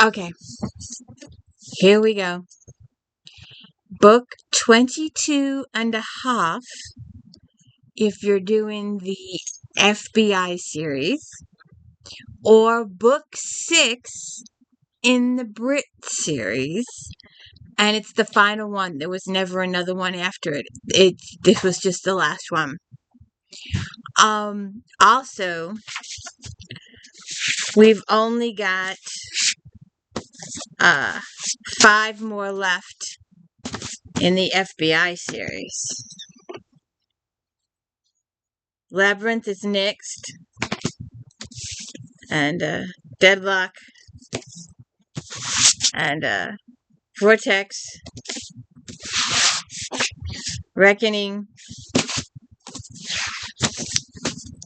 Okay, here we go. Book 22 and a half if you're doing the FBI series, or book 6 in the BRITT series, and it's the final one. There was never another one after it. This was just the last one. Also, we've only got 5 more left in the FBI series. Labyrinth is next, and Deadlock, and Vortex, Reckoning,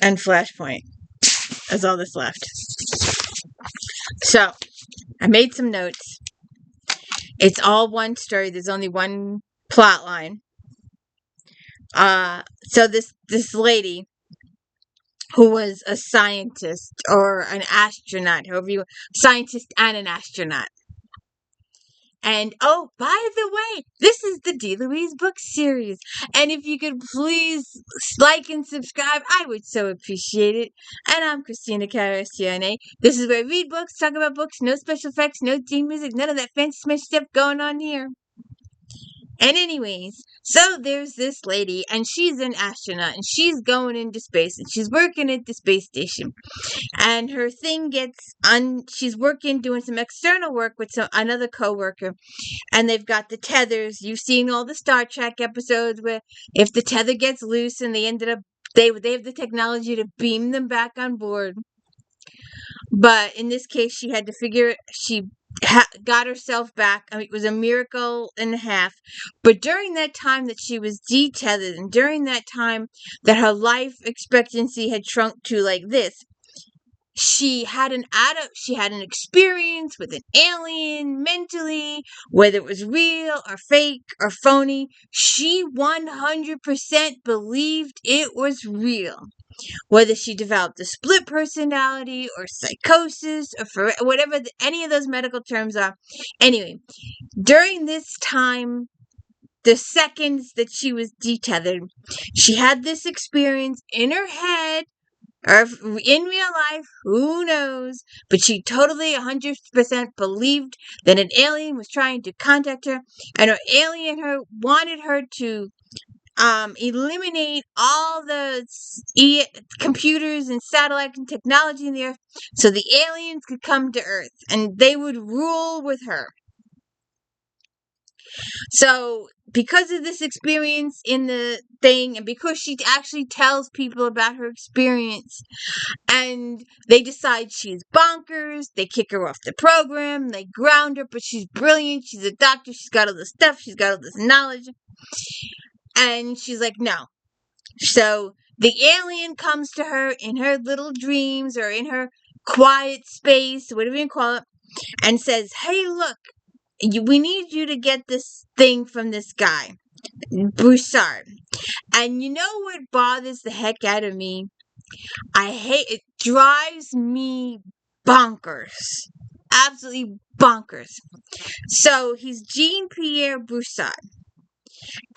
and Flashpoint is all that's left. So, I made some notes. It's all one story. There's only one plot line. So this lady, who was a scientist or an astronaut, scientist and an astronaut. And oh, by the way, this is the D. Louise book series. And if you could please like and subscribe, I would so appreciate it. And I'm Christina Carasione. This is where I read books, talk about books, no special effects, no theme music, none of that fancy smash stuff going on here. And anyways, so there's this lady, and she's an astronaut, and she's going into space, and she's working at the space station. And her thing she's working, doing some external work with another coworker, and they've got the tethers. You've seen all the Star Trek episodes where if the tether gets loose and they have the technology to beam them back on board. But in this case, she had to she got herself back. I mean, it was a miracle and a half. But during that time that she was detethered, and during that time that her life expectancy had shrunk to like this, she had an experience with an alien mentally, whether it was real or fake or phony. She 100% believed it was real. Whether she developed a split personality or psychosis or whatever any of those medical terms are. Anyway, during this time, the seconds that she was detethered, she had this experience in her head, or in real life, who knows? But she totally 100% believed that an alien was trying to contact her, and her alien wanted her to eliminate all the computers and satellite and technology in the earth so the aliens could come to Earth and they would rule with her. So, because of this experience in the thing, and because she actually tells people about her experience, and they decide she's bonkers, they kick her off the program, they ground her, but she's brilliant, she's a doctor, she's got all this stuff, she's got all this knowledge. And she's like, no. So the alien comes to her in her little dreams or in her quiet space, whatever you call it, and says, hey, look, we need you to get this thing from this guy, Broussard. And you know what bothers the heck out of me? It drives me bonkers. Absolutely bonkers. So he's Jean-Pierre Broussard.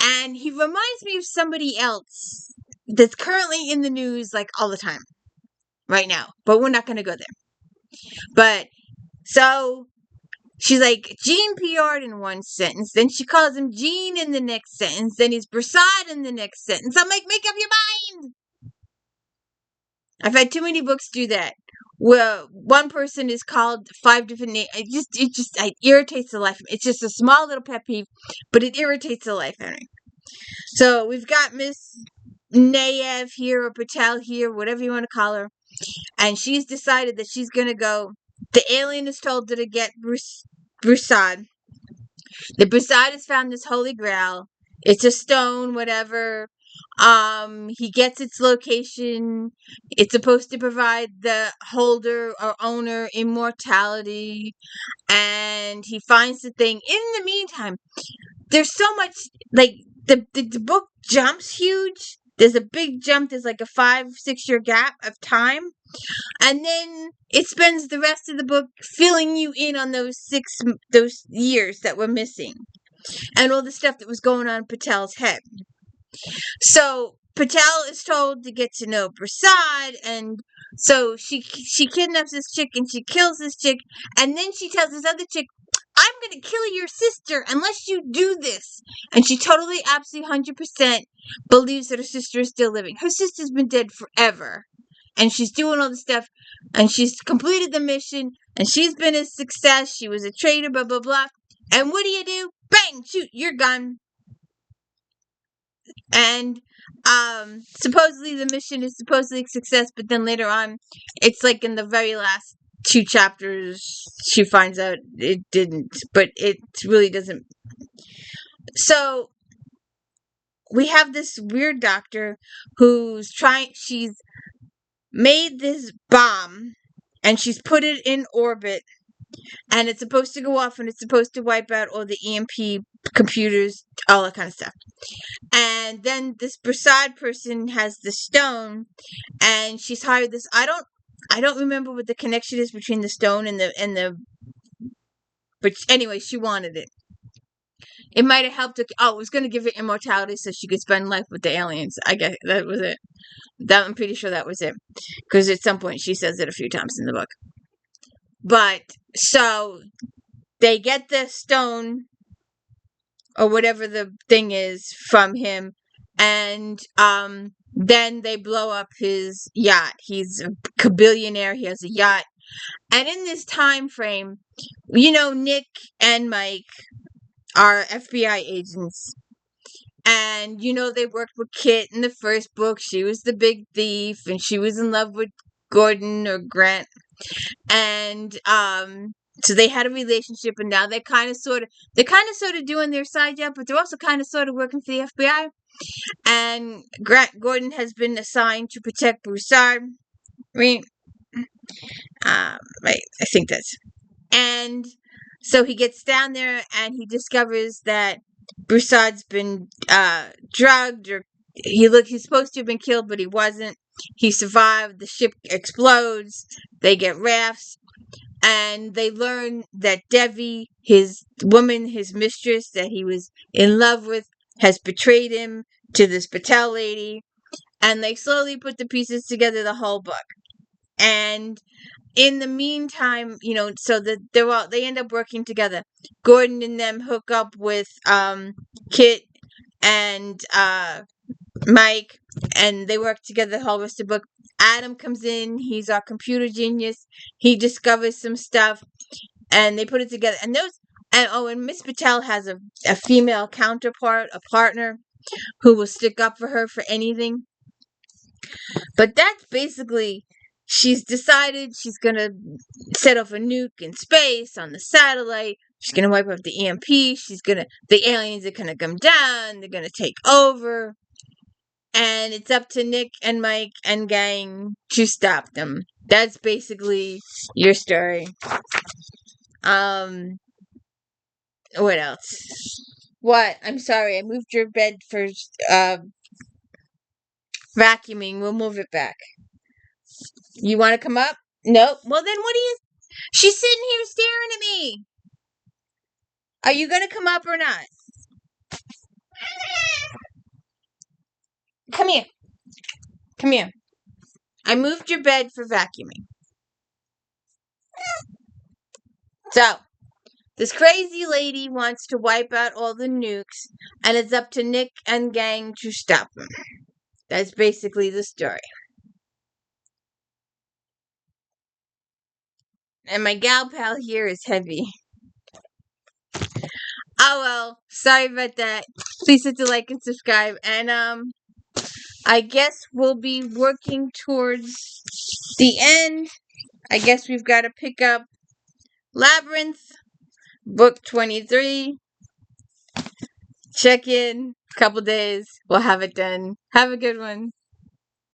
And he reminds me of somebody else that's currently in the news like all the time right now. But we're not going to go there. But so she's like Jean-Pierre in one sentence. Then she calls him Jean in the next sentence. Then he's Broussard in the next sentence. I'm like, make up your mind. I've had too many books do that. Well, one person is called 5 different names. It irritates the life. It's just a small little pet peeve, but it irritates the life out of me. So we've got Miss Nayev here, or Patel here, whatever you want to call her, and she's decided that she's going to go. The alien has told her to get Broussard. The Broussard has found this holy grail. It's a stone, whatever. He gets its location. It's supposed to provide the holder or owner immortality, and he finds the thing. In the meantime, there's so much, like, the book jumps huge, there's a big jump. There's like a 5-6 year gap of time. And then it spends the rest of the book filling you in on those years that were missing. And all the stuff that was going on in Patel's head. So Patel is told to get to know Prasad, and so she kidnaps this chick and she kills this chick, and then she tells this other chick, I'm gonna kill your sister unless you do this. And she totally, absolutely, 100% believes that her sister is still living. Her sister's been dead forever. And she's doing all this stuff, and she's completed the mission, and she's been a success. She was a traitor, blah, blah, blah. And what do? Bang! Shoot, you're gone. And supposedly the mission is supposedly a success, but then later on, it's like in the very last 2 chapters, she finds out it didn't, but it really doesn't. So we have this weird doctor she's made this bomb, and she's put it in orbit, and it's supposed to go off, and it's supposed to wipe out all the EMP computers, all that kind of stuff. And then this Prasad person has the stone, and she's hired this. I don't remember what the connection is between the stone and the. But anyway, she wanted it. It might have helped her. Oh, it was going to give her immortality so she could spend life with the aliens. I guess that was it. I'm pretty sure that was it, because at some point she says it a few times in the book. But so they get the stone, or whatever the thing is, from him, and then they blow up his yacht. He's a billionaire. He has a yacht. And in this time frame, Nick and Mike are FBI agents. And, they worked with Kit in the first book. She was the big thief, and she was in love with Gordon or Grant. And, so they had a relationship, and now they're kind of sort of doing their side job, but they're also kind of sort of working for the FBI. And Gordon has been assigned to protect Broussard. Right, I think that's. And so he gets down there, and he discovers that Broussard's been drugged, or he's supposed to have been killed, but he wasn't. He survived. The ship explodes. They get rafts. And they learn that Devi, his mistress that he was in love with, has betrayed him to this Patel lady. And they slowly put the pieces together, the whole book. And in the meantime, so that they end up working together. Gordon and them hook up with Kit and Mike, and they work together the whole rest of the book. Adam comes in. He's our computer genius. He discovers some stuff, and they put it together. And Miss Patel has a female counterpart, a partner, who will stick up for her for anything. But that's basically, she's decided she's going to set off a nuke in space on the satellite. She's going to wipe up the EMP. The aliens are going to come down. They're going to take over. And it's up to Nick and Mike and gang to stop them. That's basically your story. What else? What? I'm sorry, I moved your bed for vacuuming. We'll move it back. You want to come up? Nope. Well, then she's sitting here staring at me. Are you going to come up or not? Come here. Come here. I moved your bed for vacuuming. So, this crazy lady wants to wipe out all the nukes, and it's up to Nick and gang to stop them. That's basically the story. And my gal pal here is heavy. Oh well, sorry about that. Please hit the like and subscribe. And I guess we'll be working towards the end. I guess we've got to pick up Labyrinth, book 23. Check in a couple days. We'll have it done. Have a good one.